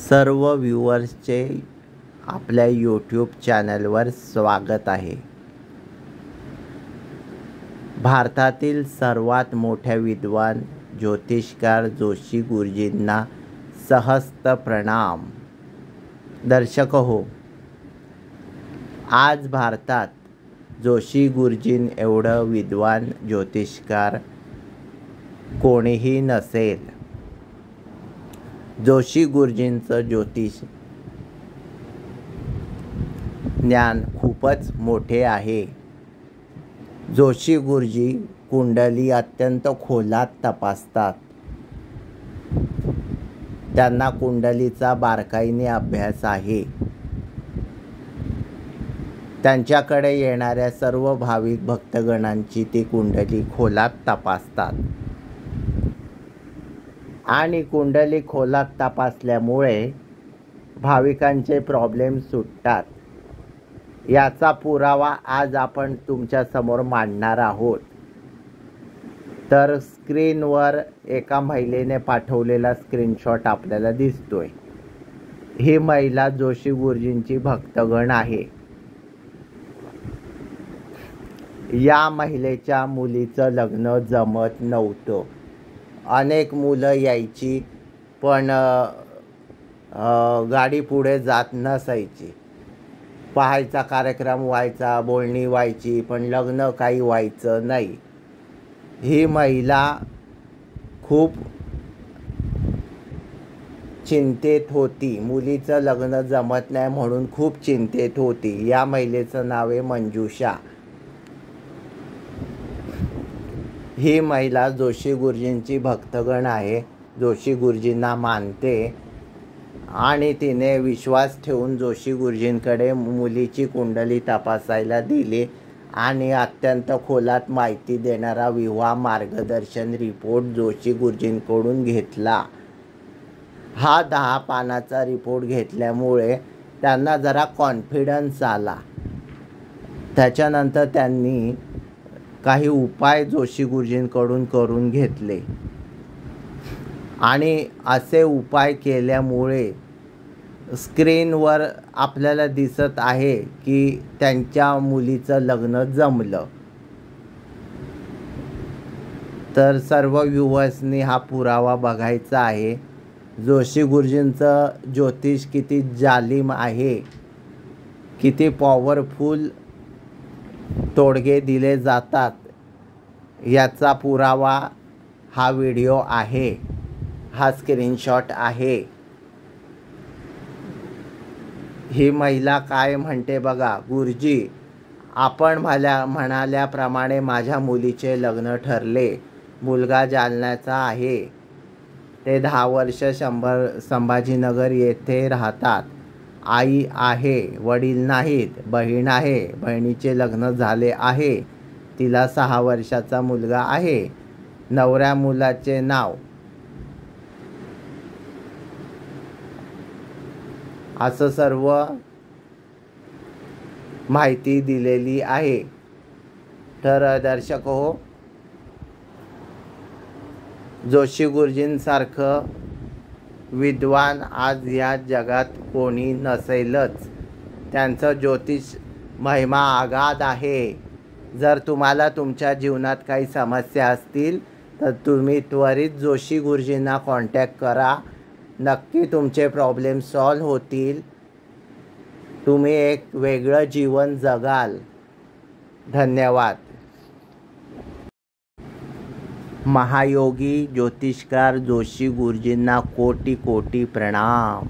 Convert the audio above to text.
सर्व व्ह्यूअर्सचे आपल्या यूट्यूब चॅनलवर स्वागत आहे. भारतातील सर्वात मोठ्या विद्वान ज्योतिषकार जोशी गुरुजींना सहस्त्र प्रणाम. दर्शक हो, आज भारतात जोशी गुरुजीं एवढं विद्वान ज्योतिषकार कोणीही नसेल. जोशी गुरुजींचं ज्योतिष ज्ञान खूपच मोठे आहे. जोशी गुरुजी कुंडली अत्यंत खोलात तपासतात. त्यांना कुंडलीचा बारकाईने अभ्यास आहे. त्यांच्याकडे येणाऱ्या सर्व भाविक भक्तगणांची ती कुंडली खोलात तपासतात आणि कुंडली खोलात तपासल्यामुळे भाविकांचे प्रॉब्लेम सुटतात. याचा पुरावा आज आपण तुमच्या समोर मांडणार आहोत. तर स्क्रीनवर एका महिलेने पाठवलेला स्क्रीनशॉट आपल्याला दिसतोय. ही महिला जोशी गुरुजींची भक्तगण आहे. या महिलेच्या मुलीचं लग्न जमत नव्हतं. अनेक मुलं यायची पण गाडी पुढे जात नसायची. पाहायचा कार्यक्रम व्हायचा, बोलणी व्हायची, पण लग्न काही व्हायचं नाही. ही महिला खूप चिंतेत होती. मुलीचं लग्न जमत नाही म्हणून खूप चिंतेत होती. या महिलेचं नाव आहे मंजुषा. ही महिला जोशी गुरुजींची भक्तगण आहे. जोशी गुरुजींना मानते आणि तिने विश्वास ठेवून जोशी गुरुजींकडे मुलीची कुंडली तपासायला दिली आणि अत्यंत खोलात माहिती देणारा विवाह मार्गदर्शन रिपोर्ट जोशी गुरुजींकडून घेतला. हा 10 पानाचा रिपोर्ट घेतल्यामुळे त्यांना जरा कॉन्फिडन्स आला. त्याच्यानंतर त्यांनी काही उपाय जोशी गुरुजींकडून करून घेतले आणि असे उपाय केल्यामुळे स्क्रीनवर आपल्याला दिसत आहे की त्यांच्या मुलीचं लग्न जमलं. तर सर्व व्ह्यूअर्सनी हा पुरावा बघायचा आहे. जोशी गुरुजींचं ज्योतिष किती जालिम आहे, किती पॉवरफुल तोडगे दिले जातात, याचा पुरावा हा व्हिडिओ आहे. हा स्क्रीनशॉट आहे. ही महिला काय म्हणते बघा. गुरुजी, आपण म्हणाल्याप्रमाणे माझ्या मुलीचे लग्न ठरले. मुलगा जालन्याचा आहे. ते 10 वर्ष संभाजीनगर येथे राहतात. आई आहे, वडील नाहीत. बहीण आहे, बहिणीचे लग्न झाले आहे. तिला 6 वर्षाचा मुलगा आहे. नवऱ्या मुलाचे नाव असं सर्व माहिती दिलेली आहे. तर दर्शक हो, जोशी गुरुजींसारखं विद्वान आज या जगात कोणी नसेलच. त्यांचं ज्योतिष महिमा अगाध आहे. जर तुम्हाला तुमच्या जीवनात काही समस्या असतील तर तुम्ही त्वरित जोशी गुरुजींना कॉन्टॅक्ट करा. नक्की तुमचे प्रॉब्लेम सॉल्व होतील. तुम्ही एक वेगळं जीवन जगाल. धन्यवाद. महायोगी ज्योतिषकार जोशी गुरुजींना कोटी कोटी प्रणाम.